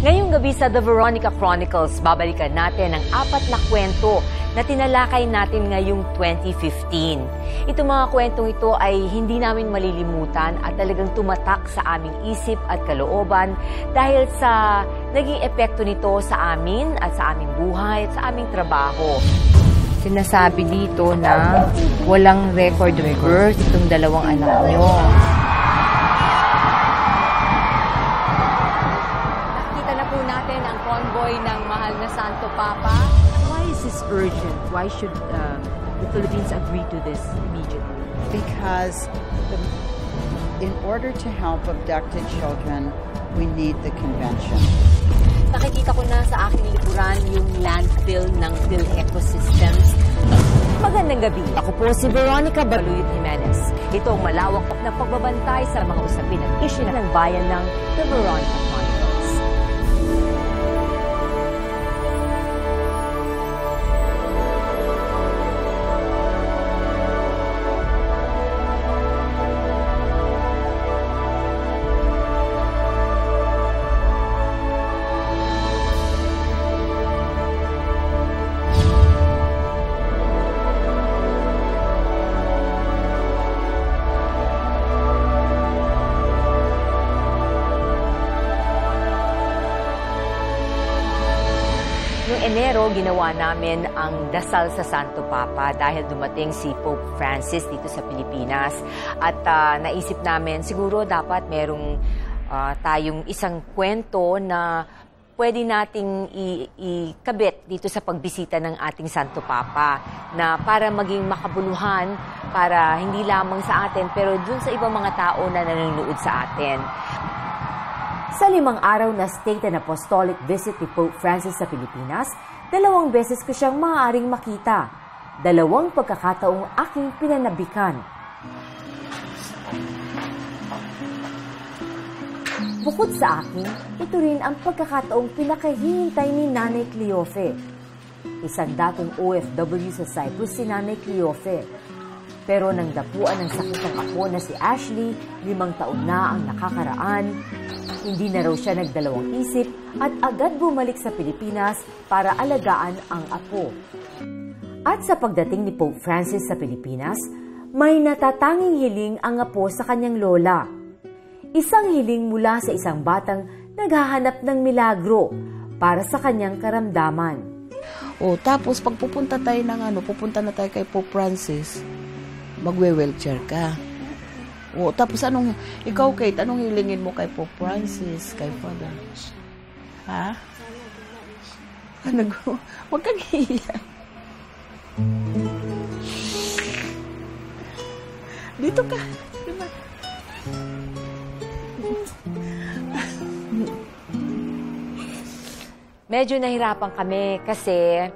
Ngayong gabi sa The Veronica Chronicles, babalikan natin ang 4 na kwento na tinalakay natin ngayong 2015. Itong mga kwentong ito ay hindi namin malilimutan at talagang tumatak sa aming isip at kalooban dahil sa naging epekto nito sa amin at sa aming buhay at sa aming trabaho. Sinasabi dito na walang record of birth itong 2 anak nyo. Convoy ng mahal na Santo Papa. Why is this urgent? Why should the Philippines agree to this immediately? Because in order to help abducted children, we need the convention. Nakikita ko na sa aking likuran yung landfill ng PhilEcosystems. Magandang gabi. Ako po si Veronica Baluyot Jimenez. Ito ang malawak na pagbabantay sa mga usapin at issue ng bayan ng The Veronica Chronicles. Enero, ginawa namin ang dasal sa Santo Papa dahil dumating si Pope Francis dito sa Pilipinas. At naisip namin, siguro dapat merong tayong isang kwento na pwede nating ikabit dito sa pagbisita ng ating Santo Papa na para maging makabuluhan, para hindi lamang sa atin, pero dun sa ibang mga tao na nanonood sa atin. Sa 5 araw na state and apostolic visit ni Pope Francis sa Pilipinas, 2 beses ko siyang maaaring makita. 2 pagkakataong aking pinanabikan. Bukod sa akin, ito rin ang pagkakataong pinakahihintay ni Nanay Cleofe. Isang dating OFW sa Cyprus si Nanay Cleofe. Pero nang dapuan ng sakit ng apo na si Ashley, 5 taon na ang nakakaraan, hindi na raw siya nagdalawang isip at agad bumalik sa Pilipinas para alagaan ang apo. At sa pagdating ni Pope Francis sa Pilipinas, may natatanging hiling ang apo sa kanyang lola. Isang hiling mula sa isang batang naghahanap ng milagro para sa kanyang karamdaman. Tapos pag pupunta na tayo kay Pope Francis, magwe-wheelchair ka. Tapos ikaw Kate, anong hilingin mo kay Pope Francis, kay Father? Ha? Huwag kang hihiyan. Dito ka. Diba? Medyo nahirapan kami kasi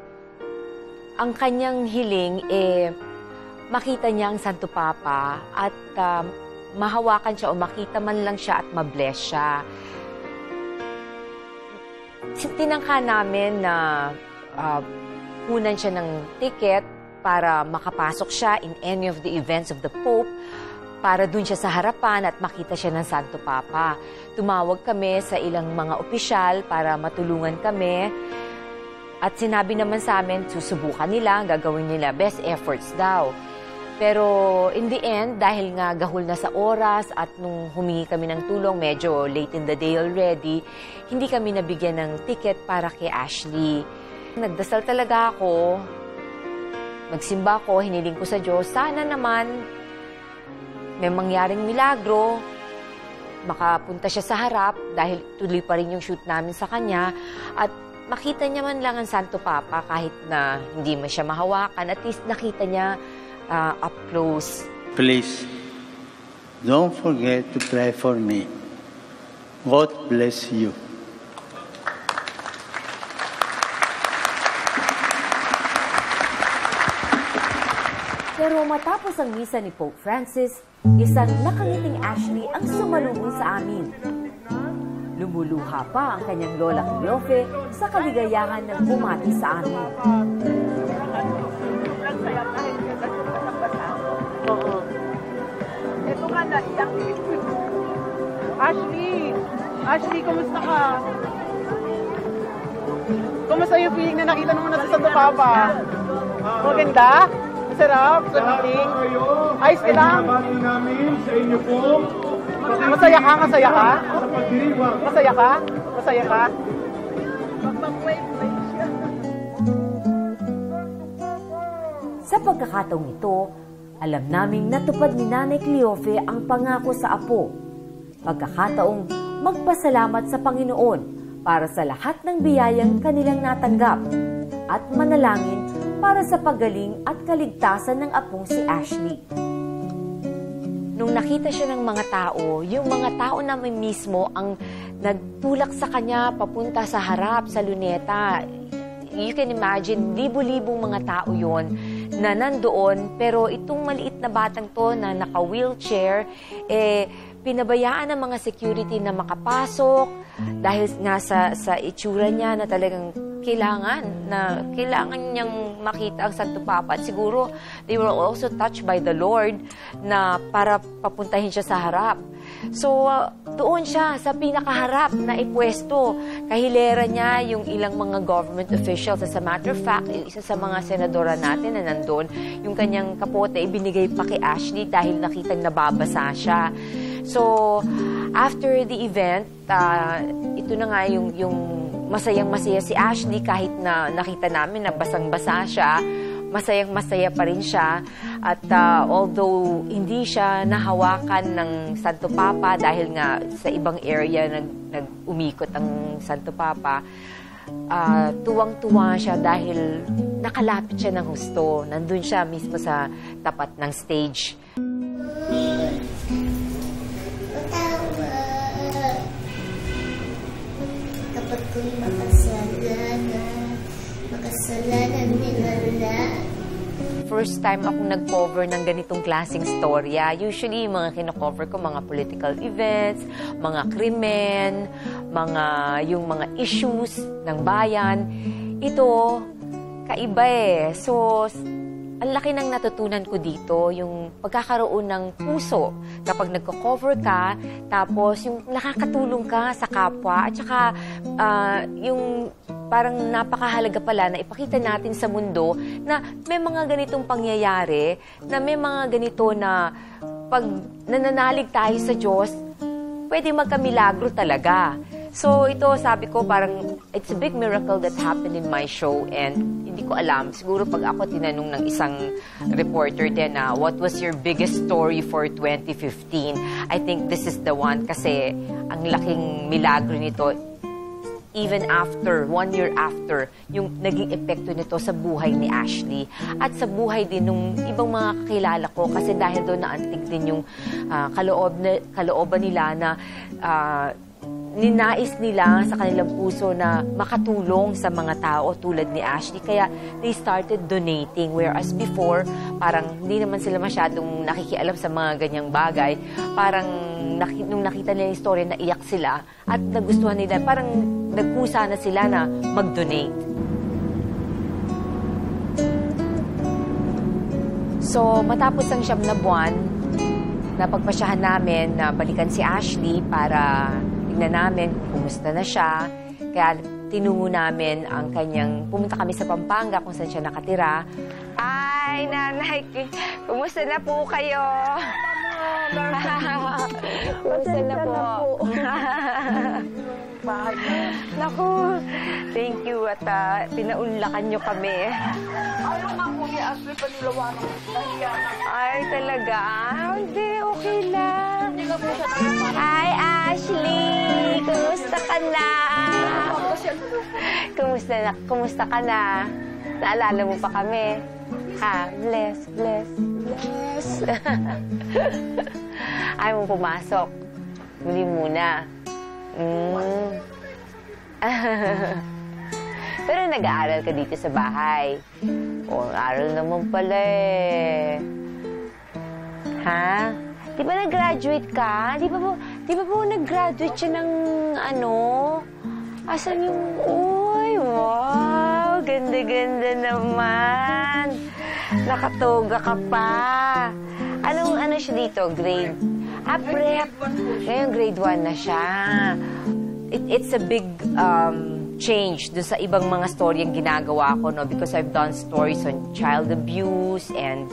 ang kanyang hiling makita niya ang Santo Papa at mahawakan siya o makita man lang siya at mabless siya. Tinangka namin na kunan siya ng ticket para makapasok siya in any of the events of the Pope para dun siya sa harapan at makita siya ng Santo Papa. Tumawag kami sa ilang mga opisyal para matulungan kami. At sinabi naman sa amin, susubukan nila, gagawin nila best efforts daw. Pero in the end, dahil nga gahol na sa oras at nung humingi kami ng tulong, medyo late in the day already, hindi kami nabigyan ng ticket para kay Ashley. Nagdasal talaga ako, nagsimba ko, hiniling ko sa Diyos, sana naman may mangyaring milagro, makapunta siya sa harap dahil tuloy pa rin yung shoot namin sa kanya at makita niya man lang ang Santo Papa kahit na hindi man siya mahawakan, at least nakita niya up close. Please, don't forget to pray for me. God bless you. Pero matapos ang misa ni Pope Francis, isang nakangiting Ashley ang sumalubong sa amin. Lumuluha pa ang kanyang lola Cleofe sa kaligayahan ng bumati sa amin. Ito nga na, iyak. Ashley, kumusta ka? Kumusta yung feeling na nakita mo na sa Santo Papa? Maganda? Masarap sa meeting? Ayos ka lang? Masaya ka? Masaya ka? Masaya ka? Masaya ka? Sa pagkakataong ito, alam naming natupad ni Nanay Cleofe ang pangako sa apo. Pagkakataong magpasalamat sa Panginoon para sa lahat ng biyayang kanilang natanggap at manalangin para sa paggaling at kaligtasan ng apong si Ashley. Nung nakita siya ng mga tao, yung mga tao namin mismo ang nagtulak sa kanya papunta sa harap, sa luneta. You can imagine, libo-libong mga tao yon na nandoon, pero itong maliit na batang to na naka-wheelchair, pinabayaan ng mga security na makapasok dahil nga sa itsura niya na talagang kailangan niyang makita ang Santo Papa. At siguro, they were also touched by the Lord na para papuntahin siya sa harap. So, doon siya sa pinakaharap na ipwesto. Kahilera niya yung ilang mga government officials. As a matter of fact, isa sa mga senadora natin na nandun, yung kanyang kapote ibinigay pa kay Ashley dahil nakitang nababasa siya. So, after the event, ito na nga yung masayang-masaya si Ashley kahit na nakita namin na basang-basa siya, masayang-masaya pa rin siya. At although hindi siya nahawakan ng Santo Papa dahil nga sa ibang area nag-umikot ang Santo Papa, tuwang-tuwa siya dahil nakalapit siya ng husto. Nandun siya mismo sa tapat ng stage. Kapag ko'y makasalanan nilala. First time akong nag-cover ng ganitong klaseng storya. Usually, mga kino-cover ko, mga political events, mga krimen, yung mga issues ng bayan. Ito, kaiba eh. So, ang laki ng natutunan ko dito, yung pagkakaroon ng puso kapag nagko-cover ka, tapos yung nakakatulong ka sa kapwa, at saka yung parang napakahalaga pala na ipakita natin sa mundo na may mga ganitong pangyayari, na may mga ganito na pag nananalig tayo sa Diyos, pwede magkamilagro talaga. So ito, sabi ko, parang it's a big miracle that happened in my show, and hindi ko alam. Siguro pag ako tinanong ng isang reporter din na what was your biggest story for 2015, I think this is the one kasi ang laking milagro nito. Even after, 1 year after, yung naging epekto nito sa buhay ni Ashley at sa buhay din ng ibang mga kakilala ko, kasi dahil doon naantig din yung kalooban nila na ninais nila sa kanilang puso na makatulong sa mga tao tulad ni Ashley. Kaya they started donating. Whereas before, parang hindi naman sila masyadong nakikialam sa mga ganyang bagay. Parang nung nakita nila yung story, naiyak sila at nagustuhan nila. Parang nagkusa na sila na mag-donate. So, matapos ang 7 na buwan, napagpasyahan namin na balikan si Ashley para tignan namin kung kumusta na siya. Kaya tinungo namin ang kanyang, pumunta kami sa Pampanga kung saan siya nakatira. Ay, nanay, kumusta na po kayo? Kumusta na po? Naku, thank you at pinaunlakan nyo kami. Ayaw nga po ni Ashley panilawan. Ay, talaga? Hindi, okay lang. Hi, Ashley! Kumusta ka na? Kumusta ka na? Naalala mo pa kami? Ha? Bless. Ayaw mo pumasok. Muli muna. Pero nag-aaral ka dito sa bahay. O, aral naman pala eh. Ha? Di ba nag-graduate ka? Di ba po nag-graduate siya ng ano? Asan yung... Uy, wow! Ganda-ganda naman. Nakatoga ka pa. Ano siya dito? Grade? Prep. Ngayon grade 1 na siya. It's a big change doon sa ibang mga story ang ginagawa ko, no? Because I've done stories on child abuse and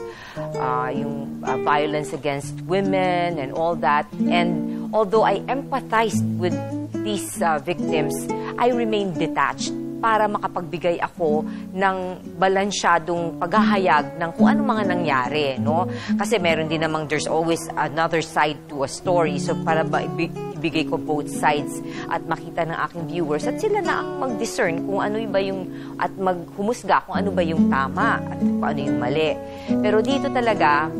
yung violence against women and all that. And although I empathized with these victims, I remain detached para makapagbigay ako ng balansyadong paghahayag ng kung ano mga nangyari, no? Kasi meron din namang, there's always another side to a story. So para ibigay ko both sides at makita ng aking viewers at sila na ang mag-discern kung ano ba yung, at maghumusga kung ano ba yung tama at kung ano yung mali. Pero dito talaga,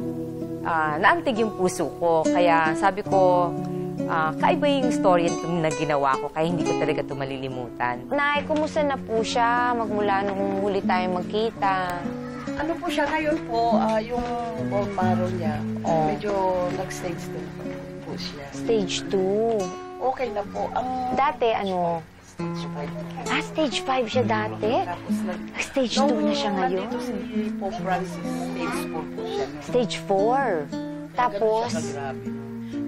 naantig yung puso ko. Kaya sabi ko, kaiba yung story na ginawa ko, kaya hindi ko talaga ito malilimutan. Nay, kumusta na po siya magmula nung huli tayong magkita? Ano po siya ngayon po, yung bone marrow niya, medyo nag-stage 2 po siya. Stage 2. Okay na po. Dati, ano? Stage 5. Stage 5 siya dati? Tapos Stage 2 na siya ngayon. Nandito si Pope Francis, stage 4 po siya. Stage 4. Tapos?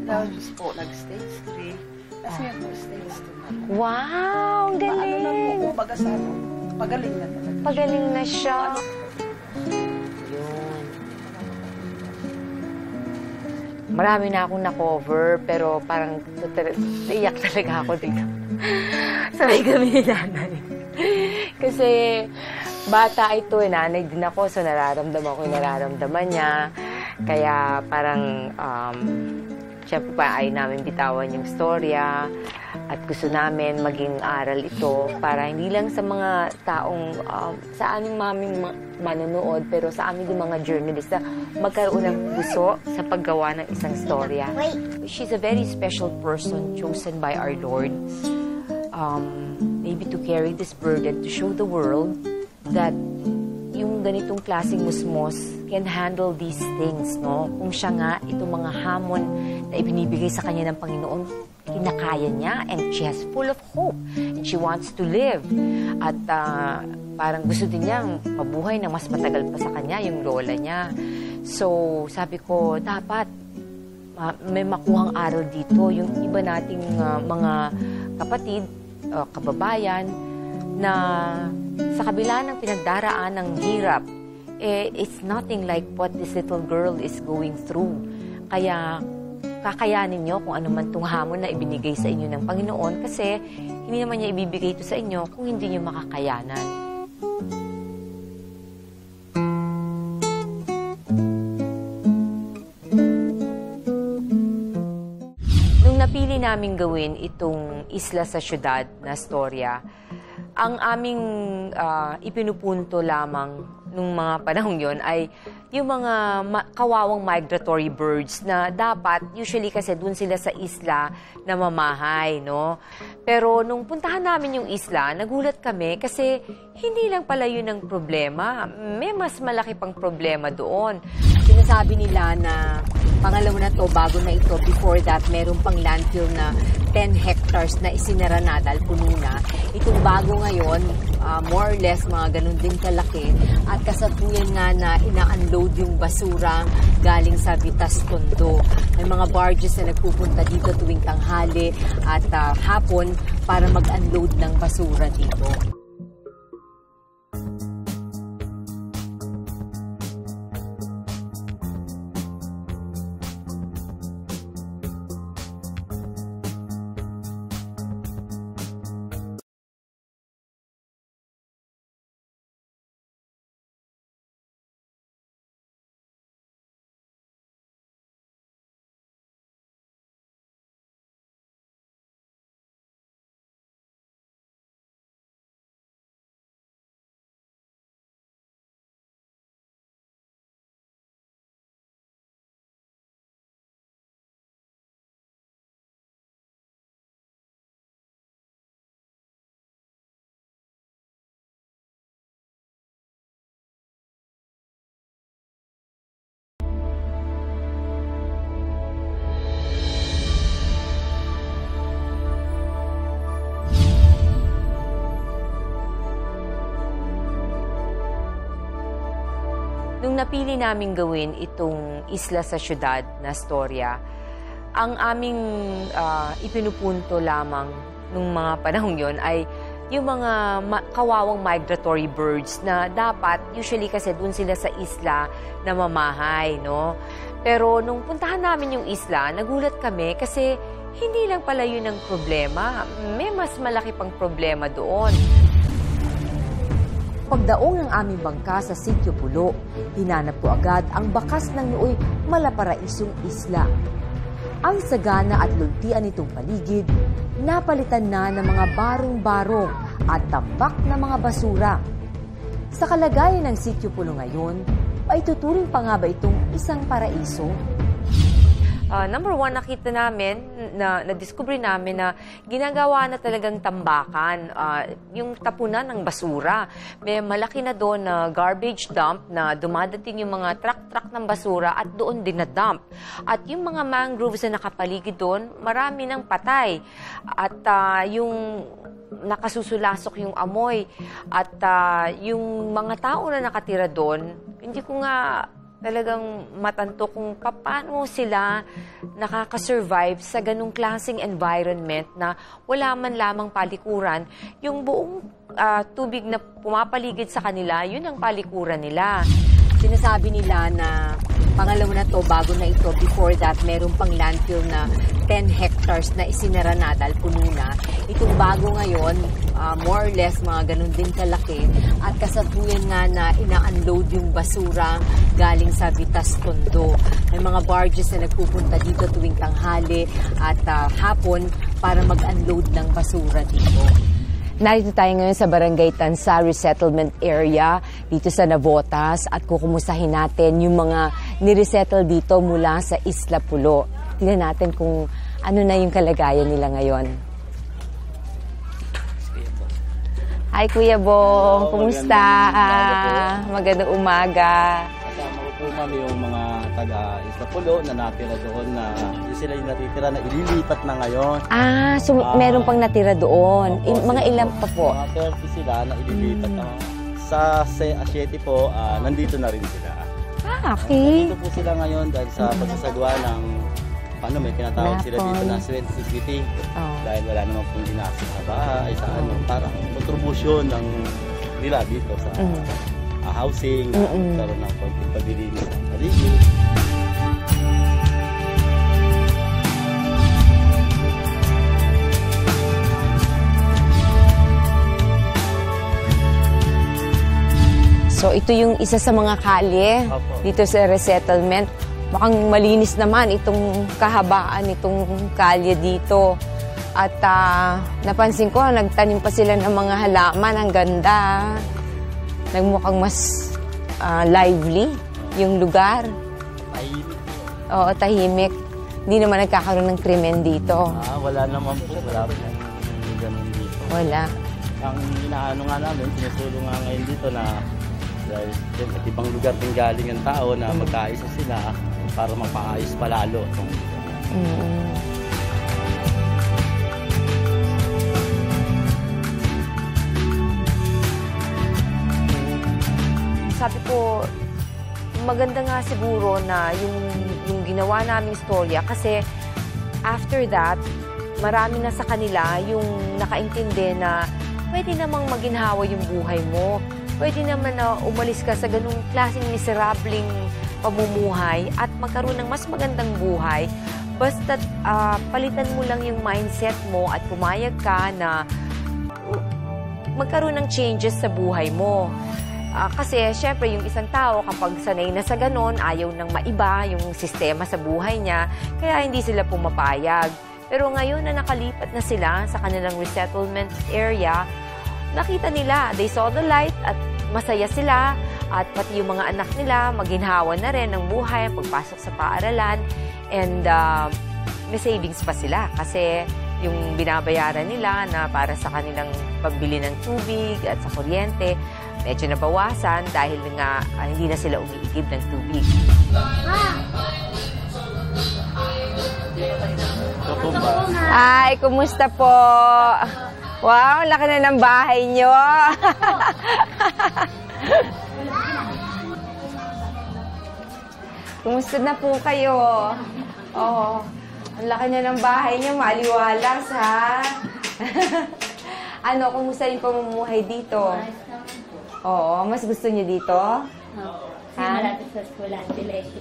Tapos po, nag-stage 3. Tapos ngayon po, stage 2 na. Wow! Ang galing! Ano na po, kumbaga sa ano, pagaling na talaga. Pagaling na siya. Marami na akong na-cover, pero parang iyak talaga ako dito. Sabay kami ni nanay. Kasi bata ito, nanay din ako, so nararamdaman ko yung nararamdaman niya. Kaya parang, siyempre pa ay namin bitawan yung storya at gusto namin maging aral ito para hindi lang sa mga taong sa aming maming manonood, pero sa amin yung mga journalista magkaroon ng puso sa paggawa ng isang storya. She's a very special person chosen by our Lord, maybe to carry this burden, to show the world that yung ganitong klaseng musmos can handle these things, no? Kung siya nga, itong mga hamon na ibinibigay sa kanya ng Panginoon, kinakaya niya, and she has full of hope, and she wants to live. At parang gusto din niyang mabuhay na mas matagal pa sa kanya, yung lola niya. So, sabi ko, dapat may makuhang aral dito. Yung iba nating mga kapatid, kababayan, na sa kabila ng pinagdaraan ng hirap, it's nothing like what this little girl is going through. Kaya kakayanin nyo kung ano man itong hamon na ibinigay sa inyo ng Panginoon, kasi hindi naman niya ibibigay ito sa inyo kung hindi nyo makakayanan. Nung napili namin gawin itong Isla sa Siyudad na storya, ang aming ipinupunto lamang nung mga panahong yon ay yung mga kawawang migratory birds na dapat, usually kasi dun sila sa isla na mamahay, no? Pero nung puntahan namin yung isla, nagulat kami kasi hindi lang pala yun ang problema. May mas malaki pang problema doon. Sinasabi nila na pangalawa na to, bago na ito, before that, meron pang landfill na 10 hectares na isinara na dahil puno na. Itong bago ngayon, more or less, mga ganun din kalaki. At kasalukuyan nga na ina-unload yung basura galing sa Vitas Tondo. May mga barges na nagpupunta dito tuwing tanghali at hapon para mag-unload ng basura dito. Nung napili namin gawin itong Isla sa Siyudad na storya, ang aming ipinupunto lamang nung mga panahong yon ay yung mga kawawang migratory birds na dapat, usually kasi dun sila sa isla na mamahay, no? Pero nung puntahan namin yung isla, nagulat kami kasi hindi lang pala yun ang problema. May mas malaki pang problema doon. Pagdaong ng aming bangka sa Sitio Pulo, hinanap ko agad ang bakas ng nooy malaparaisong isla. Ang sagana at luntian nitong paligid, napalitan na ng mga barong-barong at tambak na mga basura. Sa kalagayan ng Sitio Pulo ngayon, ay tuturing pa nga ba itong isang paraiso? Number one, nakita namin, na-discover namin na ginagawa na talagang tambakan, yung tapunan ng basura. May malaki na doon na garbage dump na dumadating yung mga truck-truck ng basura at doon din na-dump. At yung mga mangroves na nakapaligid doon, marami ng patay. At yung nakasusulasok yung amoy. At yung mga tao na nakatira doon, hindi ko nga talagang matanto kung paano sila nakaka-survive sa ganung klaseng environment na wala man lamang palikuran. Yung buong tubig na pumapaligid sa kanila, yun ang palikuran nila. Sinasabi nila na pangalawa na to, bago na ito, before that, meron pang landfill na 10 hectares na isinara na dahil puno na. Itong bago ngayon, more or less, mga ganun din kalaki. At kasalukuyan nga na ina-unload yung basura galing sa Vitas Tondo. May mga barges na nagpupunta dito tuwing tanghali at hapon para mag-unload ng basura dito. Narito tayo ngayon sa Barangay Tansa Resettlement Area dito sa Navotas at kukumustahin natin yung mga niresettle dito mula sa Isla Pulo. Tingnan natin kung ano na yung kalagayan nila ngayon. Hi Kuya Bong, kumusta? Magandang umaga. Kasama ko po ma'am yung mga taga-Isla Pulo na natira doon na sila yung natitira na ililipat na ngayon. So meron pang natira doon. Mga ilan pa po? Mga 30 sila na ililipat na. Sa Asiete po, nandito na rin sila. Okay. Nandito po sila ngayon dahil sa pagsasagawa ng may tinatawag sila dito na sweat security. Dahil wala naman pong ginasa sa bahay, sa parang contribution ng nila dito sa housing, karoon ng paglilinis ng paligid. So ito yung isa sa mga kalye dito sa resettlement. Mukhang malinis naman itong kahabaan itong kalye dito. At napansin ko, nagtanim pa sila ng mga halaman. Ang ganda. Nagmukhang mas lively yung lugar. Tahimik. Oo, tahimik. Hindi naman nagkakaroon ng krimen dito. Wala naman po. Wala po ganun dito. Wala. Ang inaano nga namin, sinusulong nga ngayon dito na dahil at ibang lugar din galing ang tao na magkaisa sila para mapaayos palalo. Sabi ko, maganda nga siguro na yung ginawa naming istorya kasi after that, marami na sa kanila yung nakaintindi na pwede namang maginhawa yung buhay mo. Pwede naman na umalis ka sa ganung klaseng miserableng pamumuhay at magkaroon ng mas magandang buhay. Basta't palitan mo lang yung mindset mo at pumayag ka na magkaroon ng changes sa buhay mo. Kasi syempre yung isang tao kapag sanay na sa ganon, ayaw nang maiba yung sistema sa buhay niya, kaya hindi sila pumapayag. Pero ngayon na nakalipat na sila sa kanilang resettlement area, nakita nila, they saw the light at masaya sila at pati yung mga anak nila maginhawa na rin ng buhay, pagpasok sa paaralan and may savings pa sila kasi yung binabayaran nila na para sa kanilang pagbili ng tubig at sa kuryente, medyo nabawasan dahil nga hindi na sila umiigib ng tubig. Ay, kumusta po? Wow, laki na ng bahay nyo. Kumusta na po kayo? Oh, ang laki na ng bahay nyo, maliwalas ha? Ano, kumusta yung pamumuhay dito? Oo, mas gusto niyo dito? Kasi malapit sa eskwela,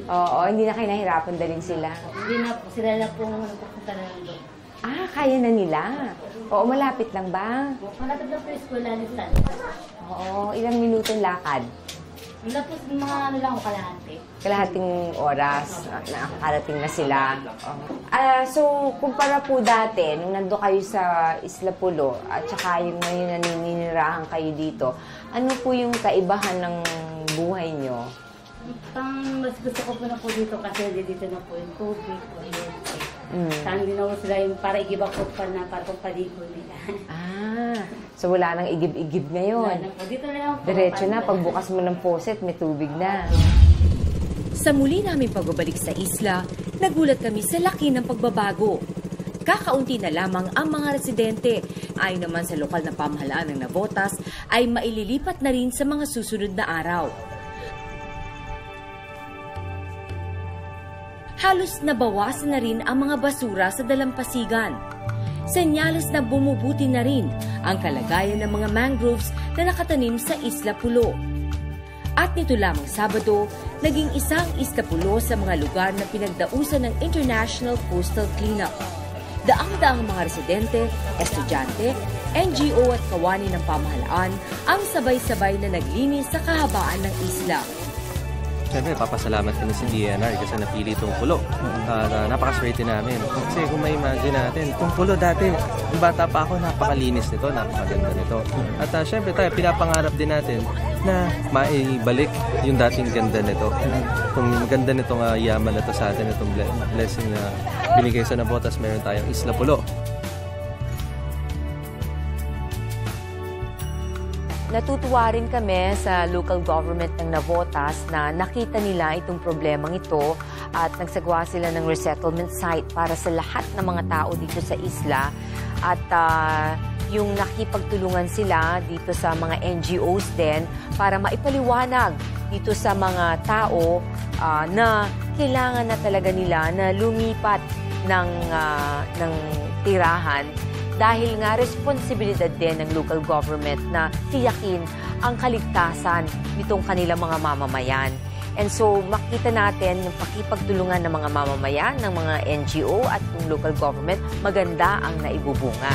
Oo, hindi na kayo nahirapan dalhin sila? Hindi na po, sila na po nagpupunta na lang doon. Kaya na nila? Oo, malapit lang ba? Malapit na po yung eskwela ni Stan. Oo, ilang minutong lakad? Malapit mga ano lang, kalahati. Kalahating oras, nakakarating na sila. So, kumpara po dati, nung nando kayo sa Isla Pulo, at saka yung ngayon naninirahan kayo dito, ano po yung kaibahan ng buhay nyo? Mas gusto ko po na po dito kasi dito na po yung tubig po. Saan din ako sila yung para igibak po pa na para pong paligo nila. So wala nang igib-igib ngayon. Dito na lang po. Diretso na, pagbukas mo ng faucet, may tubig na. Sa muli naming pagbabalik sa isla, nagulat kami sa laki ng pagbabago. Kakaunti na lamang ang mga residente. Ayon naman sa lokal na pamahalaan ng Navotas, ay maililipat na rin sa mga susunod na araw. Halos nabawasan na rin ang mga basura sa dalampasigan. Senyales na bumubuti na rin ang kalagayan ng mga mangroves na nakatanim sa Isla Pulo. At nito lamang Sabado, naging isang Isla Pulo sa mga lugar na pinagdausan ng International Coastal Cleanup. Daang-daang mga residente, estudyante, NGO at kawani ng pamahalaan ang sabay-sabay na naglinis sa kahabaan ng isla. Siyempre, papasalamat kami sa DNR kasi napili itong pulo. Napakaswerte namin. Kasi kung may imagine natin, itong pulo dati, yung bata pa ako, napakalinis nito, napakaganda nito. At siyempre tayo, pinapangarap din natin na maibalik yung dating ganda nito. Kung maganda nitong yaman na ito sa atin, itong blessing na binigay sa Navotas, meron tayong Isla Pulo. Natutuwa rin kami sa local government ng Navotas na nakita nila itong problemang ito at nagsagawa sila ng resettlement site para sa lahat ng mga tao dito sa isla. At yung nakipagtulungan sila dito sa mga NGOs din para maipaliwanag dito sa mga tao na kailangan na talaga nila na lumipat ng tirahan. Dahil nga responsibilidad din ng local government na tiyakin ang kaligtasan nitong kanilang mga mamamayan. And so makita natin yung pakipagtulungan ng mga mamamayan, ng mga NGO at ng local government, maganda ang naibubunga.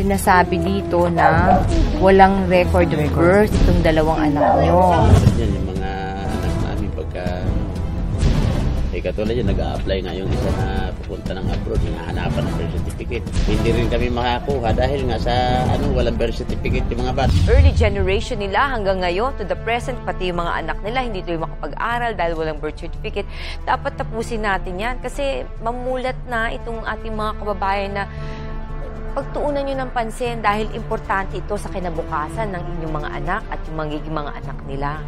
Sinasabi dito na walang record of birth itong dalawang anak nyo. Yan yung mga anak namin pagka katulad yun, nag-a-apply nga yung isa na pupunta ng abroad, yung hanapan ng birth certificate. Hindi rin kami makakuha dahil nga sa walang birth certificate yung mga bata. Early generation nila hanggang ngayon to the present, pati yung mga anak nila hindi tuloy makapag-aral dahil walang birth certificate. Dapat tapusin natin yan kasi mamulat na itong ating mga kababayan na pagtuunan nyo ng pansin dahil importante ito sa kinabukasan ng inyong mga anak at yung magiging mga anak nila.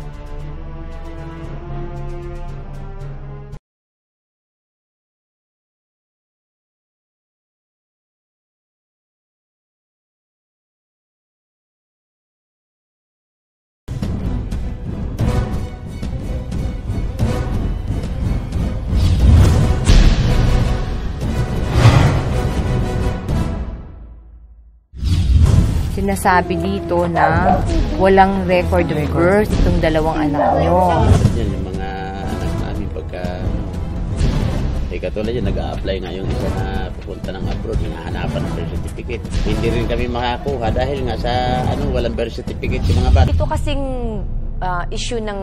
Sinasabi dito na walang record of birth itong dalawang anak nyo. Yan yung mga anak namin pagka katulad yun, nag-a-apply nga yung isa na pupunta ng abroad, yung hanapan ng birth certificate. Hindi rin kami makakuha dahil nga sa walang birth certificate yung mga bata. Ito kasing issue ng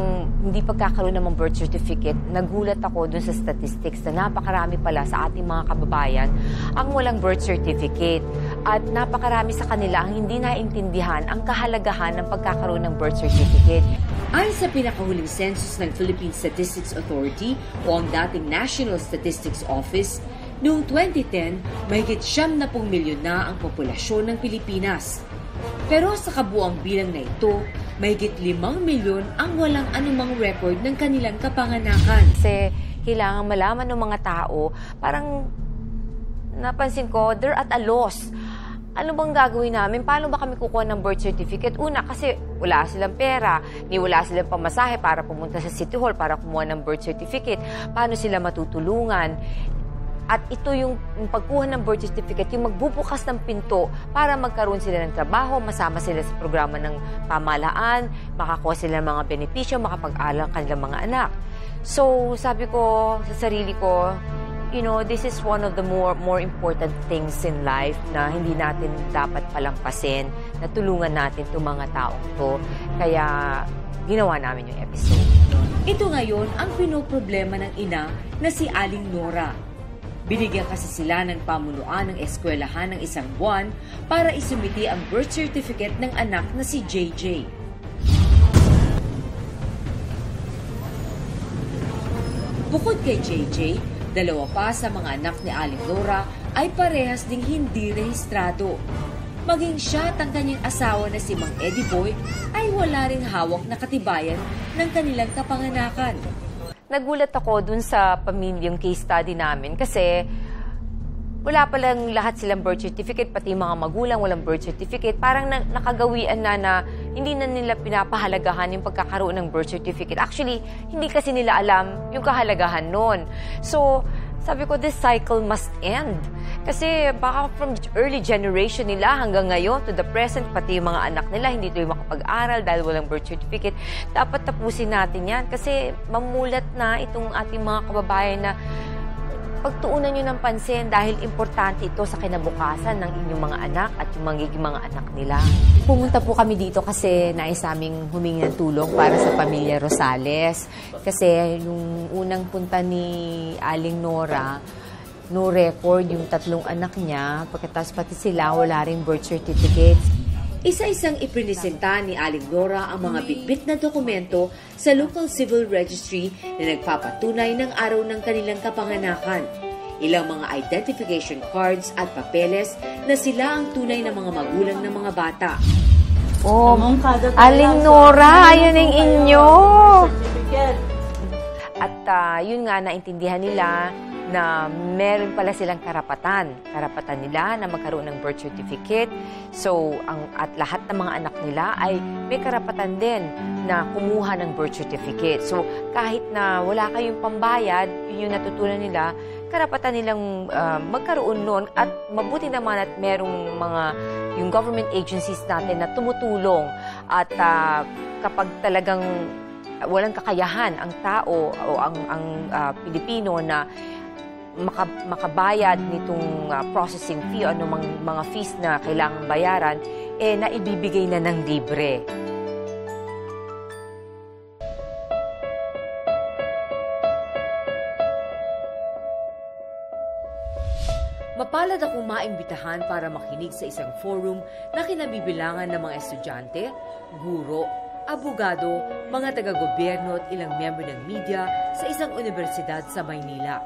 hindi pagkakaroon ng birth certificate, nagulat ako dun sa statistics na napakarami pala sa ating mga kababayan ang walang birth certificate. At napakarami sa kanila ang hindi naintindihan ang kahalagahan ng pagkakaroon ng birth certificate. Ayon sa pinakahuling census ng Philippine Statistics Authority o ang dating National Statistics Office, noong 2010, mahigit 70 milyon na ang populasyon ng Pilipinas. Pero sa kabuuang bilang na ito, mahigit 5 milyon ang walang anumang record ng kanilang kapanganakan. Kasi kailangan malaman ng mga tao, parang napansin ko, they're at a loss. ano bang gagawin namin? Paano ba kami kukuha ng birth certificate? Una, kasi wala silang pera, wala silang pamasahe para pumunta sa City Hall para kumuha ng birth certificate. Paano sila matutulungan? At ito yung pagkuha ng birth certificate, yung magbubukas ng pinto para magkaroon sila ng trabaho, masama sila sa programa ng pamahalaan, makakuha sila ng mga benepisyo, makapag-aral kanilang mga anak. So, sabi ko sa sarili ko, you know, this is one of the more important things in life na hindi natin dapat palampasin, na tulungan natin itong mga taong to. Kaya, ginawa namin yung episode. Ito ngayon ang pinoproblema ng ina na si Aling Nora. Binigyan kasi sila ng pamunuan ng eskwelahan ng 1 buwan para isumiti ang birth certificate ng anak na si JJ. Bukod kay JJ, 2 pa sa mga anak ni Aling Nora ay parehas ding hindi rehistrado. Maging siya at ang kanyang asawa na si Mang Eddie Boy ay wala ring hawak na katibayan ng kanilang kapanganakan. Nagulat ako dun sa pamilyang case study namin kasi wala palang lahat silang birth certificate, pati mga magulang walang birth certificate. Parang nakagawian na hindi na nila pinapahalagahan yung pagkakaroon ng birth certificate. Actually, hindi kasi nila alam yung kahalagahan nun. So, sabi ko, this cycle must end. Kasi baka from early generation nila hanggang ngayon to the present, pati yung mga anak nila, hindi tuloy makapag-aral dahil walang birth certificate. Dapat tapusin natin yan kasi mamulat na itong ating mga kababayan na pagtuunan nyo ng pansin dahil importante ito sa kinabukasan ng inyong mga anak at yung magiging mga anak nila. Pumunta po kami dito kasi nais naming humingi ng tulong para sa pamilya Rosales. Kasi yung unang punta ni Aling Nora, no record yung 3 anak niya. Pagkatapos pati sila, wala ring birth certificates. Isa-isang iprinisenta ni Aling Nora ang mga bitbit na dokumento sa local civil registry na nagpapatunay ng araw ng kanilang kapanganakan. Ilang mga identification cards at papeles na sila ang tunay na mga magulang ng mga bata. Oh, Aling Nora, ayun ang inyo! At yun nga, naintindihan nila na meron pala silang karapatan. Karapatan nila na magkaroon ng birth certificate. So, at lahat ng mga anak nila ay may karapatan din na kumuha ng birth certificate. So, kahit na wala kayong pambayad, yun yung natutunan nila, karapatan nilang magkaroon nun. At mabuti naman at merong yung government agencies natin na tumutulong. At kapag talagang walang kakayahan ang tao o ang Pilipino na makabayad nitong processing fee o anumang mga fees na kailangan bayaran, naibibigay na ng libre. Mapalad akong maimbitahan para makinig sa isang forum na kinabibilangan ng mga estudyante, guro, abogado, mga taga-gobyerno at ilang miyembro ng media sa isang universidad sa Maynila.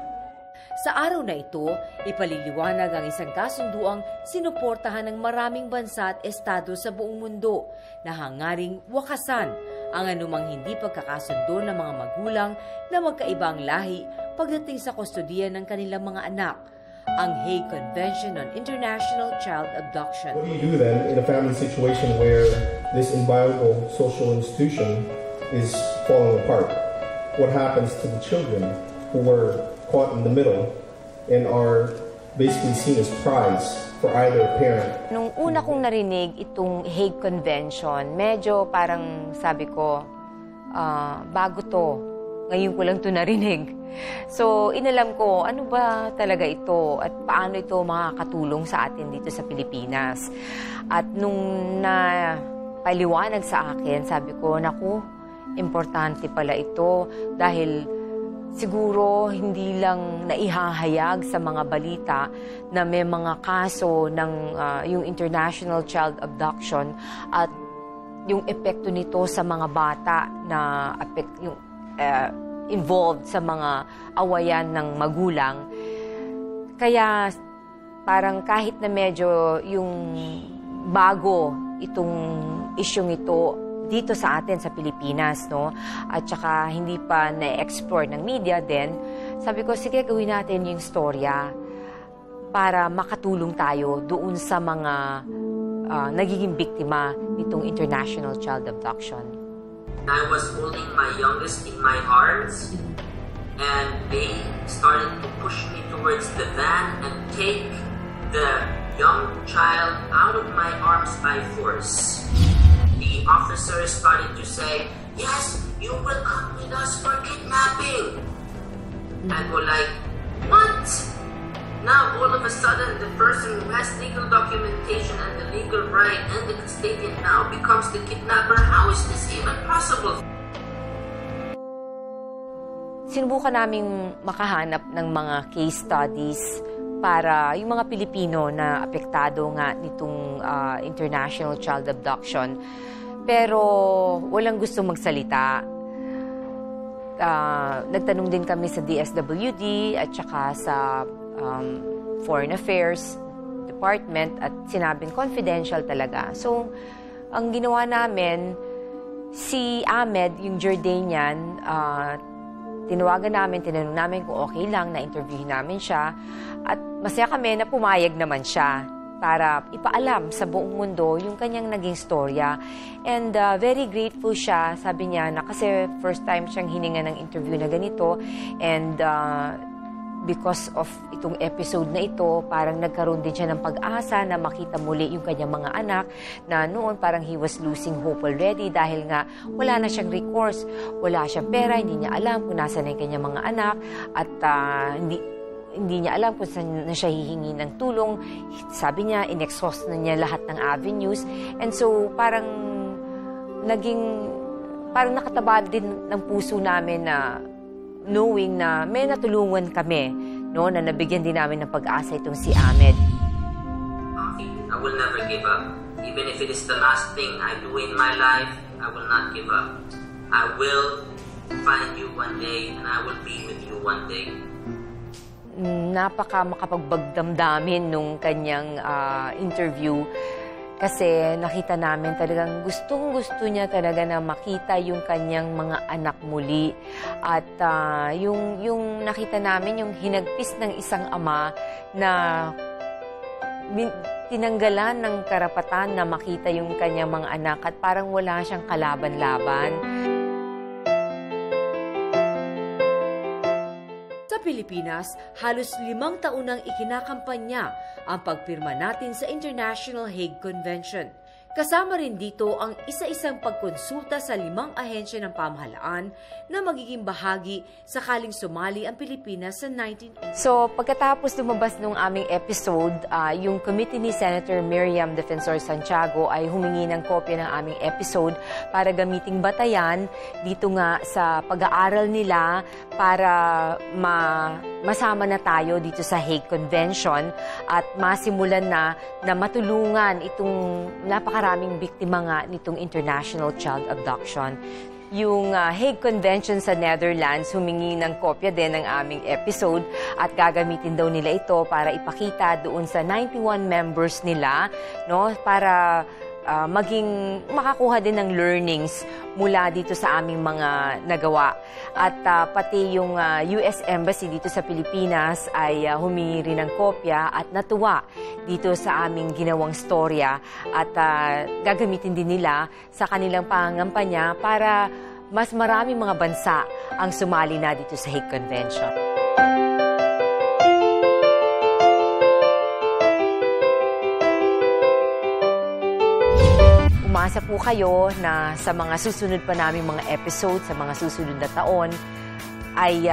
Sa araw na ito, ipaliliwanag ang isang kasunduang sinuportahan ng maraming bansa at estado sa buong mundo na hangaring wakasan ang anumang hindi pagkakasundo ng mga magulang na magkaibang lahi pagdating sa kustodiya ng kanilang mga anak, ang Hague Convention on International Child Abduction. What do you do then in a family situation where this inviolable social institution is falling apart? What happens to the children who were caught in the middle and are basically seen as prize for either parent? Nung una kong narinig itong Hague Convention, medyo parang sabi ko, bago to. Ngayon ko lang ito narinig. So, inalam ko, ano ba talaga ito at paano ito makakatulong sa atin dito sa Pilipinas. At nung napaliwanag sa akin, sabi ko, naku, importante pala ito dahil siguro hindi lang naihahayag sa mga balita na may mga kaso ng yung international child abduction at yung epekto nito sa mga bata na involved sa mga awayan ng magulang. Kaya parang kahit na medyo yung bago itong isyong ito dito sa atin sa Pilipinas, no? At saka hindi pa na-explore ng media din, sabi ko, sige, gawin natin yung storya para makatulong tayo doon sa mga nagiging biktima nitong international child abduction. I was holding my youngest in my arms, and they started to push me towards the van and take the young child out of my arms by force. The officer started to say, "Yes, you will come with us for kidnapping." And we're like, "What?" Now, all of a sudden, the person who has legal documentation and the legal right and the custodian now becomes the kidnapper. How is this even possible? Sinubukan naming makahanap ng mga case studies para yung mga Pilipino na apektado nga nitong international child abduction. Pero walang gusto magsalita. Nagtanong din kami sa DSWD at saka sa Foreign Affairs Department at sinabing confidential talaga. So, ang ginawa namin, si Ahmed, yung Jordanian, tinawagan namin, tinanong namin kung okay lang na interviewin namin siya. At masaya kami na pumayag naman siya para ipaalam sa buong mundo yung kanyang naging storya. And very grateful siya, sabi niya, na kasi first time siyang hininga ng interview na ganito. And because of itong episode na ito, parang nagkaroon din siya ng pag-asa na makita muli yung kanyang mga anak na noon parang he was losing hope already dahil nga wala na siyang recourse, wala siyang pera, hindi niya alam kung nasa na yung kanyang mga anak at hindi niya alam kung saan na siya hihingi ng tulong. Sabi niya, in-exhaust na niya lahat ng avenues. And so parang nakataba din ng puso namin na knowing na may natulungan kami, no, na nabigyan din namin ng pag-asa itong si Ahmed. I will never give up. Even if it is the last thing I do in my life, I will not give up. I will find you one day and I will be with you one day. Napaka makapagbagdamdamin nung kanyang interview. Kasi nakita namin talagang gustong-gusto niya talaga na makita yung kanyang mga anak muli. At yung nakita namin, yung hinagpis ng isang ama na tinanggalan ng karapatan na makita yung kanyang mga anak at parang wala siyang kalaban-laban. Sa Pilipinas, halos 5 taon nang ikinakampanya ang pagpirma natin sa International Hague Convention. Kasama rin dito ang isa-isang pagkonsulta sa 5 ahensya ng pamahalaan na magiging bahagi sakaling sumali ang Pilipinas sa 1980. So, pagkatapos lumabas nung aming episode, yung committee ni Senator Miriam Defensor Santiago ay humingi ng kopya ng aming episode para gamiting batayan dito nga sa pag-aaral nila para masama na tayo dito sa Hague Convention at masimulan na matulungan itong napakaraming biktima nga nitong international child abduction. Yung Hague Convention sa Netherlands humingi ng kopya din ng aming episode at gagamitin daw nila ito para ipakita doon sa 91 members nila, no, para maging makakuha din ng learnings mula dito sa aming mga nagawa. At pati yung US Embassy dito sa Pilipinas ay humingi rin ng kopya at natuwa dito sa aming ginawang storya at gagamitin din nila sa kanilang pangangampanya para mas maraming mga bansa ang sumali na dito sa Hague Convention. Umasa po kayo na sa mga susunod pa naming mga episode, sa mga susunod na taon, ay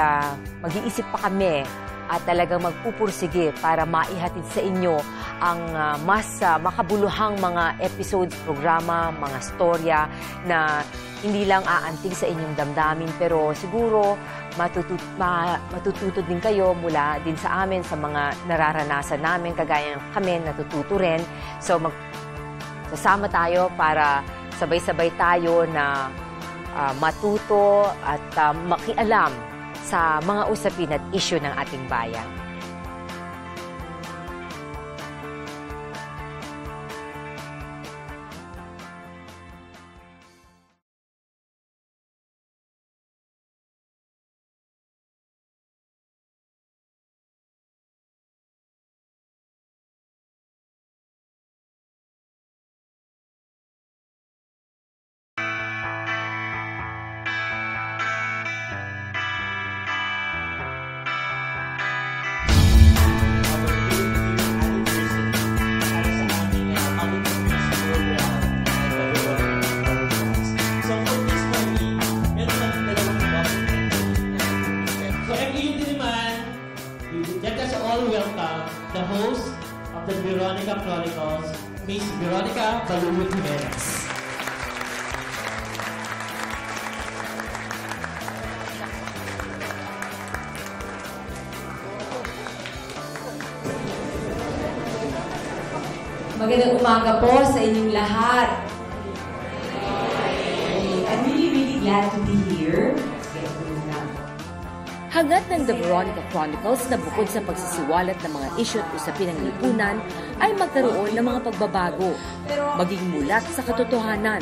mag-iisip pa kami at talagang magpupursige para maihatid sa inyo ang mas makabuluhang mga episodes, programa, mga storya na hindi lang aantig sa inyong damdamin pero siguro matututo din kayo mula din sa amin sa mga nararanasan namin kagaya kami natututo rin. So sasama tayo para sabay-sabay tayo na matuto at makialam sa mga usapin at issue ng ating bayan. host of the Veronica Chronicles, Miss Veronica Baluwo Jimenez. Magandang umaga po sa inyong lahat. I'm really glad to be here. Hangad ng The Veronica Chronicles na bukod sa pagsisiwalat ng mga issue at usapin ng lipunan ay magkaroon ng mga pagbabago, maging mulat sa katotohanan,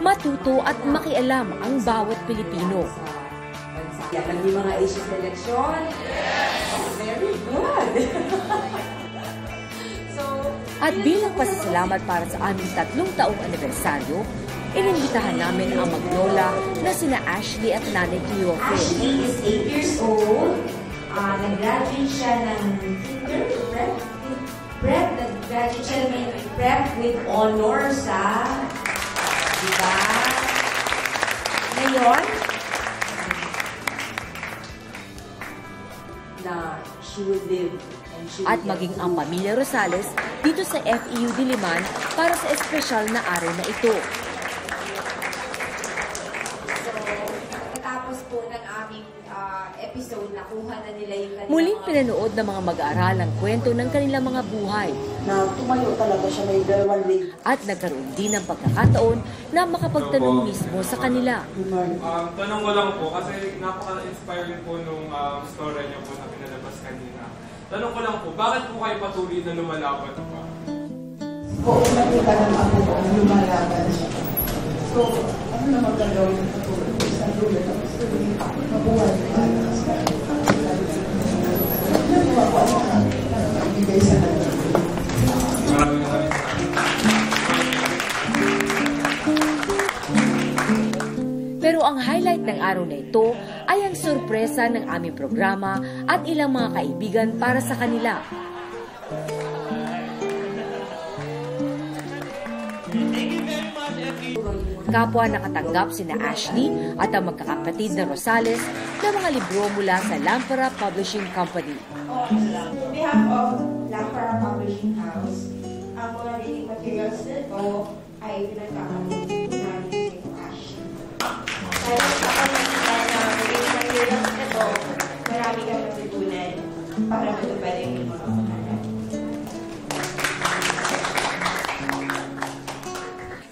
matuto at makialam ang bawat Pilipino. May mga issue sa eleksyon? Very good! At bilang pasasalamat para sa aming 3 taong anibersaryo, inimbitahan namin ang maglola na sina Ashley at Nanay Cleofe. Ashley is 8 years old. Nag-graduate siya ng prep. Nag-graduate siya ng prep with honors, diba? Ngayon, na she will live. At maging ang pamilya Rosales dito sa FEU Diliman para sa espesyal na araw na ito. Tapos po ng aming episode, nakuha na nila yung kanilang Muling pinanood ng mga mag-aaral ang kwento ng kanilang mga buhay. Na tumayo talaga siya, may dalawang leg. At nagkaroon din ng pagkakataon na makapagtanong mismo sa kanila. Tanong ko lang po, kasi napaka-inspiring po nung story niyo po na pinalabas kanina. Tanong ko lang po, bakit po kayo patuloy na lumalaban pa? Oo, nakita naman ako lumalaban siya. So, ano naman gagawin sa tulad? Sa tulad, tapos mabuhay pa. Nagawa ko ang ibigay sa kanila. Pero ang highlight ng araw na ito ay ang sorpresa ng aming programa at ilang mga kaibigan para sa kanila. Kapwa nakatanggap sina Ashley at ang magkakapatid na Rosales ng mga libro mula sa Lampara Publishing Company. On behalf of Lampara Publishing House, ang mga reading materials nito ay pinagkakaroon namin kay Ashley. Dahil sa pamamagitan ng reading materials nito, marami kang natutunan para matuparin yung mga pangalan.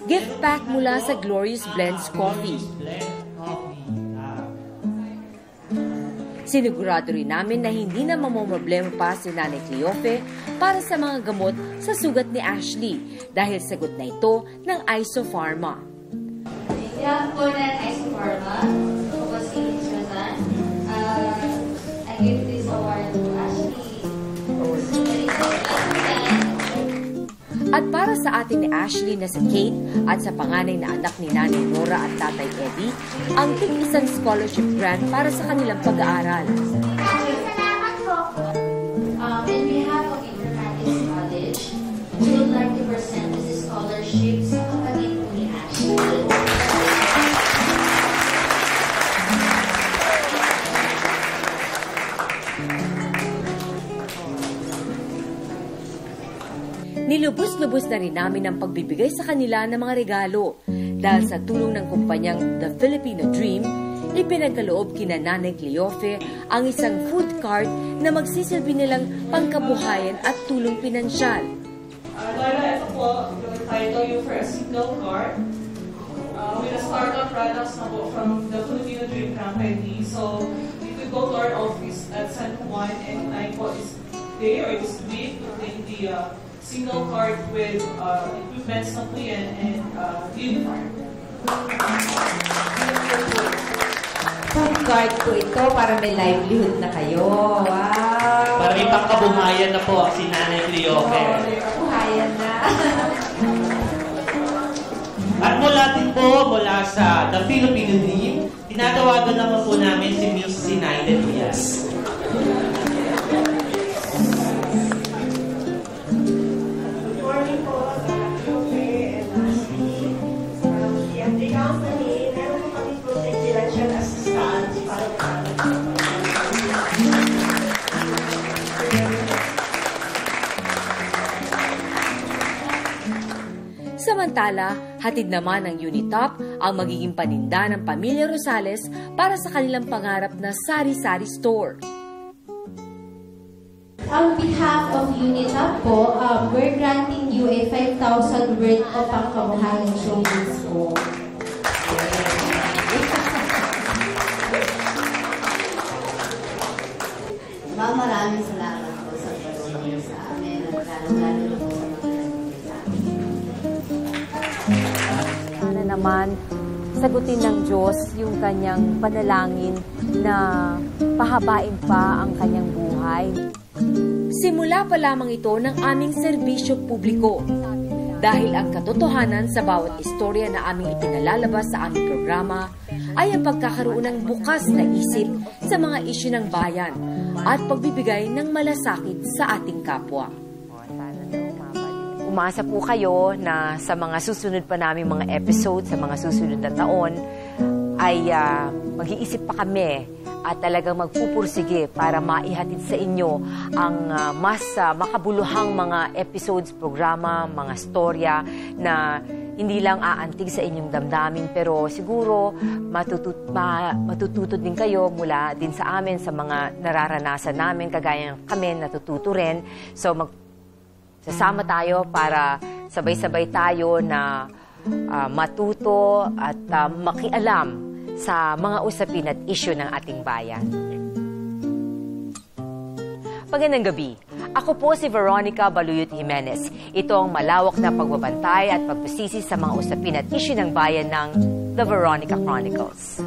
Gift pack mula sa Glorious Blends Coffee. Sinigurado rin namin na hindi na mamomroblema pa si Nanay Cleofe para sa mga gamot sa sugat ni Ashley dahil sagot na ito ng Isopharma. Yeah, po ng Isopharma, ako si Susan. I give this award to Ashley. At para sa atin ni Ashley na si Kate at sa panganay na anak ni Nanay Nora at Tatay Eddie, ang tig-isang scholarship grant para sa kanilang pag-aaral. Salamat po. In behalf of Intercatholic College, we would like to present this scholarship sa kapatid po ni Ashley. Nilubos-lubos na rin namin ang pagbibigay sa kanila ng mga regalo. Dahil sa tulong ng kumpanyang The Filipino Dream, ipinagkaloob kina Nanay Cleofe ang isang food cart na magsisilbi nilang pangkabuhayan at tulong pinansyal. Lola, ito po, yung title yung for a single cart. With a startup products na po from the Filipino Dream Company. So, you could go to our office at San Juan and I po is there or this week to take the single cart with equipments na po yan and uniform. Food cart po ito para may livelihood na kayo. Wow! Para may pangkabuhayan na po si Nanay Cleofe. Oo, may pangkabuhayan na. At mula din po, mula sa The Filipino Dream, tinatawagan naman po namin si Miss Sinaida Diaz. Samantala, hatid naman ng Unitop ang magiging paninda ng Pamilya Rosales para sa kanilang pangarap na sari-sari store. On behalf of Unitop po, we're granting you a 5,000 worth of pangkabuhayan showcase po. Ma'am, maraming salamat po sa pagtulong sa amin at lalo-lalo na po sa pagtulong sa amin. Sana naman sagutin ng Diyos yung kanyang panalangin na pahabain pa ang kanyang buhay. Simula pa lamang ito ng aming serbisyo publiko. Dahil ang katotohanan sa bawat istorya na aming ipinalalabas sa aming programa ay ang pagkakaroon ng bukas na isip sa mga isyu ng bayan at pagbibigay ng malasakit sa ating kapwa. Umasa po kayo na sa mga susunod pa naming mga episode, sa mga susunod na taon, ay mag-iisip pa kami at talagang magpupursige para maihatid sa inyo ang mas makabuluhang mga episodes, programa, mga storya na hindi lang aantig sa inyong damdamin, pero siguro matututo din kayo mula din sa amin, sa mga nararanasan namin, kagaya kami natututo rin. So sasama tayo para sabay-sabay tayo na matuto at makialam sa mga usapin at issue ng ating bayan. Magandang gabi. Ako po si Veronica Baluyot Jimenez. Ito ang malawak na pagbabantay at pagbusisi sa mga usapin at issue ng bayan ng The Veronica Chronicles.